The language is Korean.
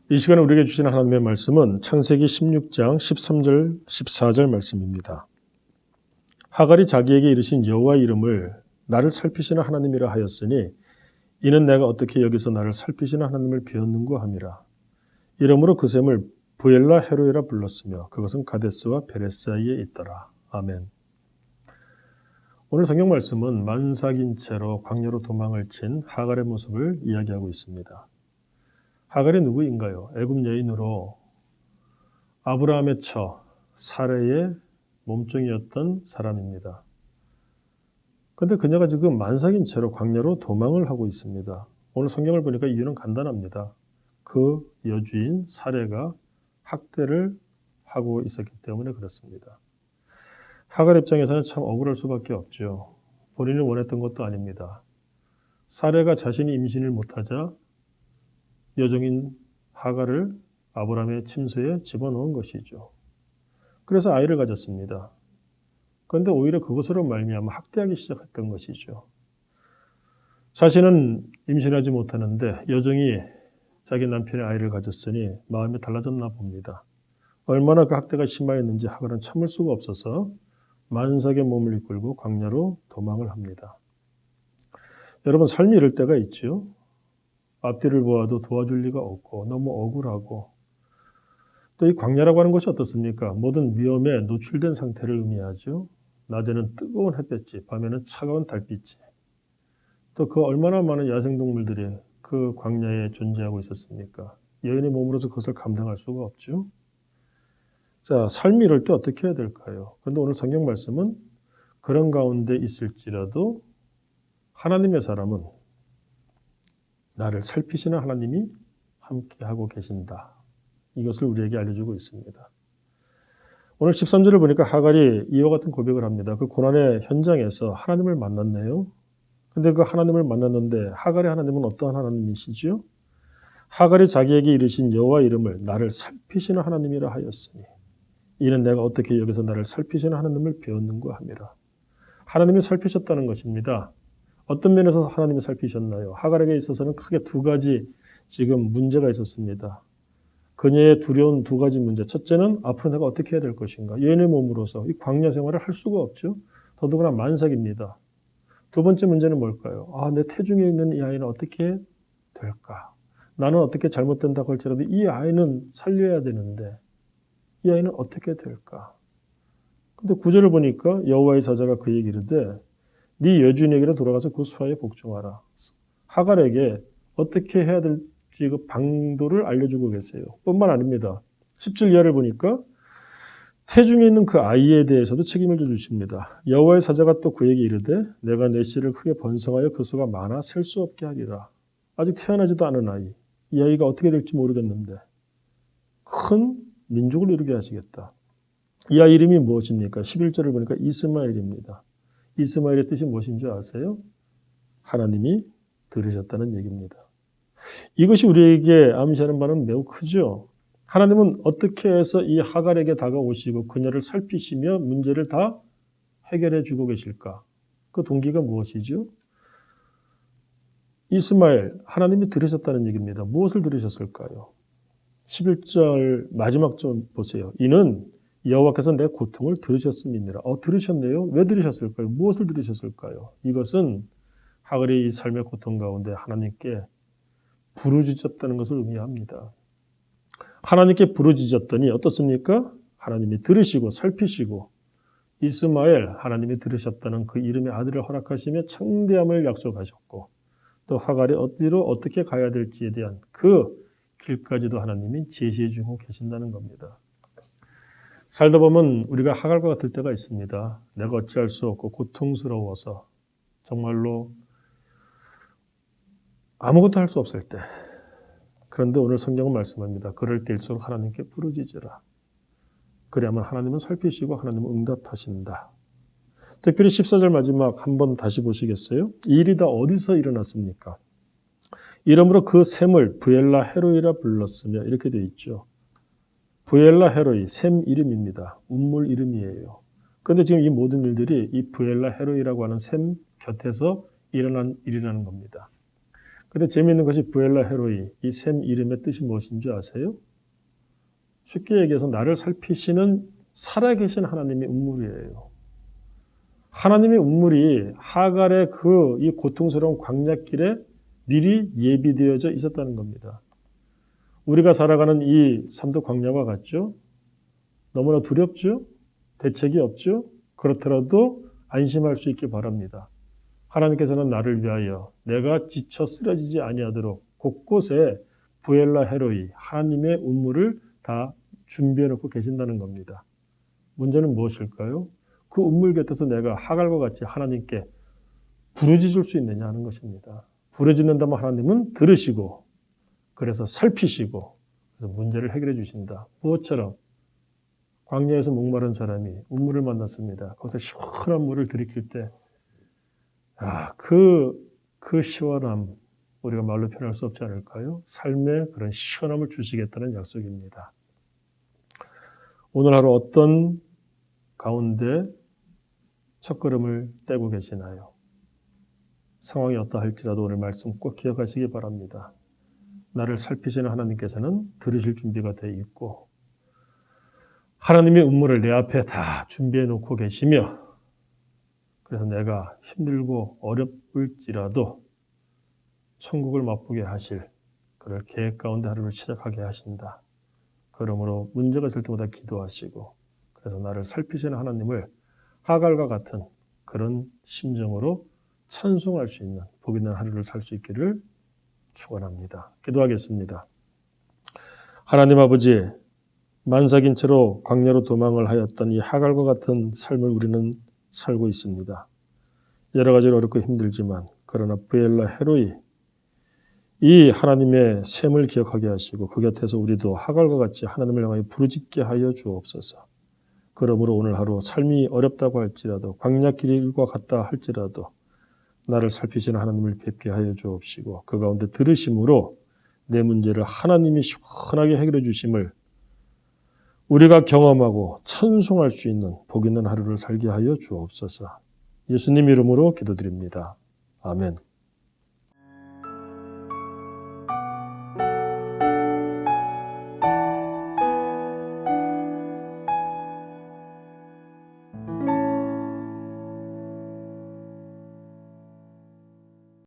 이 시간에 우리에게 주신 하나님의 말씀은 창세기 16장 13절 14절 말씀입니다. 하갈이 자기에게 이르신 여호와의 이름을 나를 살피시는 하나님이라 하였으니 이는 내가 어떻게 여기서 나를 살피시는 하나님을 배웠는고 함이라. 이러므로 그 샘을 부엘라 헤로이라 불렀으며 그것은 가데스와 베레스 사이에 있더라. 아멘. 오늘 성경 말씀은 만삭인 채로 광야로 도망을 친 하갈의 모습을 이야기하고 있습니다. 하갈이 누구인가요? 애굽 여인으로 아브라함의 처 사레의 몸종이었던 사람입니다. 그런데 그녀가 지금 만삭인 채로 광야로 도망을 하고 있습니다. 오늘 성경을 보니까 이유는 간단합니다. 그 여주인 사레가 학대를 하고 있었기 때문에 그렇습니다. 하갈 입장에서는 참 억울할 수밖에 없죠. 본인이 원했던 것도 아닙니다. 사레가 자신이 임신을 못하자 여종인 하갈을 아브라함의 침소에 집어넣은 것이죠. 그래서 아이를 가졌습니다. 그런데 오히려 그것으로 말미암아 학대하기 시작했던 것이죠. 자신은 임신하지 못하는데 여종이 자기 남편의 아이를 가졌으니 마음이 달라졌나 봅니다. 얼마나 그 학대가 심하였는지 하갈은 참을 수가 없어서 만삭의 몸을 이끌고 광야로 도망을 합니다. 여러분, 삶이 이럴 때가 있죠. 앞뒤를 보아도 도와줄 리가 없고 너무 억울하고, 또 이 광야라고 하는 것이 어떻습니까? 모든 위험에 노출된 상태를 의미하죠. 낮에는 뜨거운 햇볕이, 밤에는 차가운 달빛이, 또 그 얼마나 많은 야생동물들이 그 광야에 존재하고 있었습니까? 여인의 몸으로서 그것을 감당할 수가 없죠. 자, 삶이 이럴 때 어떻게 해야 될까요? 그런데 오늘 성경 말씀은 그런 가운데 있을지라도 하나님의 사람은 나를 살피시는 하나님이 함께하고 계신다. 이것을 우리에게 알려주고 있습니다. 오늘 13절을 보니까 하갈이 이와 같은 고백을 합니다. 그 고난의 현장에서 하나님을 만났네요. 근데 그 하나님을 만났는데 하갈의 하나님은 어떠한 하나님이시죠? 하갈이 자기에게 이르신 여호와 이름을 나를 살피시는 하나님이라 하였으니 이는 내가 어떻게 여기서 나를 살피시는 하나님을 배웠는고 함이라. 하나님이 살피셨다는 것입니다. 어떤 면에서 하나님이 살피셨나요? 하갈에게 있어서는 크게 두 가지 지금 문제가 있었습니다. 그녀의 두려운 두 가지 문제. 첫째는 앞으로 내가 어떻게 해야 될 것인가. 여인의 몸으로서 이 광야 생활을 할 수가 없죠. 더더구나 만삭입니다. 두 번째 문제는 뭘까요? 내 태중에 있는 이 아이는 어떻게 될까? 나는 어떻게 잘못된다고 할지라도 이 아이는 살려야 되는데 이 아이는 어떻게 될까? 근데 9절을 보니까 여호와의 사자가 그에게 이르되 네 여주인에게로 돌아가서 그 수하에 복종하라. 하갈에게 어떻게 해야 될지 그 방도를 알려주고 계세요. 뿐만 아닙니다. 10절 이하를 보니까 태중에 있는 그 아이에 대해서도 책임을 주십니다. 여호와의 사자가 또 그에게 이르되 내가 내 씨를 크게 번성하여 그 수가 많아 셀 수 없게 하리라. 아직 태어나지도 않은 아이. 이 아이가 어떻게 될지 모르겠는데 큰 민족을 이루게 하시겠다. 이 아이 이름이 무엇입니까? 11절을 보니까 이스마엘입니다. 이스마엘의 뜻이 무엇인 줄 아세요? 하나님이 들으셨다는 얘기입니다. 이것이 우리에게 암시하는 바는 매우 크죠. 하나님은 어떻게 해서 이 하갈에게 다가오시고 그녀를 살피시며 문제를 다 해결해 주고 계실까? 그 동기가 무엇이죠? 이스마엘, 하나님이 들으셨다는 얘기입니다. 무엇을 들으셨을까요? 11절 마지막 좀 보세요. 이는 여호와께서 내 고통을 들으셨음이니라. 들으셨네요. 왜 들으셨을까요? 무엇을 들으셨을까요? 이것은 하갈의 이 삶의 고통 가운데 하나님께 부르짖었다는 것을 의미합니다. 하나님께 부르짖었더니 어떻습니까? 하나님이 들으시고 살피시고 이스마엘, 하나님이 들으셨다는 그 이름의 아들을 허락하시며 창대함을 약속하셨고 또 하갈이 어디로 어떻게 가야 될지에 대한 그 길까지도 하나님이 제시해 주고 계신다는 겁니다. 살다 보면 우리가 하갈과 같을 때가 있습니다. 내가 어찌할 수 없고 고통스러워서 정말로 아무것도 할 수 없을 때. 그런데 오늘 성경은 말씀합니다. 그럴 때일수록 하나님께 부르짖으라. 그래야만 하나님은 살피시고 하나님은 응답하신다. 특별히 14절 마지막 한번 다시 보시겠어요? 이 일이 다 어디서 일어났습니까? 이러므로 그 샘을 부엘라 헤로이라 불렀으며 이렇게 되어 있죠. 부엘라 헤로이, 샘 이름입니다. 운물 이름이에요. 그런데 지금 이 모든 일들이 이 부엘라 헤로이라고 하는 샘 곁에서 일어난 일이라는 겁니다. 근데 재미있는 것이 부엘라 헤로이, 이 샘 이름의 뜻이 무엇인 줄 아세요? 쉽게 얘기해서 나를 살피시는 살아계신 하나님의 운물이에요. 하나님의 운물이 하갈의 이 고통스러운 광야길에 미리 예비되어져 있었다는 겁니다. 우리가 살아가는 이 삶도 광야와 같죠? 너무나 두렵죠? 대책이 없죠? 그렇더라도 안심할 수 있기 바랍니다. 하나님께서는 나를 위하여 내가 지쳐 쓰러지지 아니하도록 곳곳에 부엘라 헤로이, 하나님의 운물을 다 준비해 놓고 계신다는 겁니다. 문제는 무엇일까요? 그 운물 곁에서 내가 하갈과 같이 하나님께 부르짖을 수 있느냐 하는 것입니다. 부르짖는다면 하나님은 들으시고 그래서 살피시고 그래서 문제를 해결해 주신다. 무엇처럼? 광야에서 목마른 사람이 운물을 만났습니다. 거기서 시원한 물을 들이킬 때 그 시원함 우리가 말로 표현할 수 없지 않을까요? 삶의 그런 시원함을 주시겠다는 약속입니다. 오늘 하루 어떤 가운데 첫걸음을 떼고 계시나요? 상황이 어떠할지라도 오늘 말씀 꼭 기억하시기 바랍니다. 나를 살피시는 하나님께서는 들으실 준비가 되어 있고 하나님의 운물을 내 앞에 다 준비해 놓고 계시며 그래서 내가 힘들고 어렵을지라도 천국을 맛보게 하실 그럴 계획 가운데 하루를 시작하게 하신다. 그러므로 문제가 있을 때마다 기도하시고 그래서 나를 살피시는 하나님을 하갈과 같은 그런 심정으로 찬송할 수 있는 복 있는 하루를 살 수 있기를 축원합니다. 기도하겠습니다. 하나님 아버지, 만삭인 채로 광야로 도망을 하였던 이 하갈과 같은 삶을 우리는 살고 있습니다. 여러 가지로 어렵고 힘들지만 그러나 부엘라 헤로이 이 하나님의 셈을 기억하게 하시고 그 곁에서 우리도 하갈과 같이 하나님을 향하여 부르짖게 하여 주옵소서. 그러므로 오늘 하루 삶이 어렵다고 할지라도 광야길과 같다 할지라도 나를 살피시는 하나님을 뵙게 하여 주옵시고 그 가운데 들으심으로 내 문제를 하나님이 시원하게 해결해 주심을 우리가 경험하고 찬송할 수 있는 복 있는 하루를 살게 하여 주옵소서. 예수님 이름으로 기도드립니다. 아멘.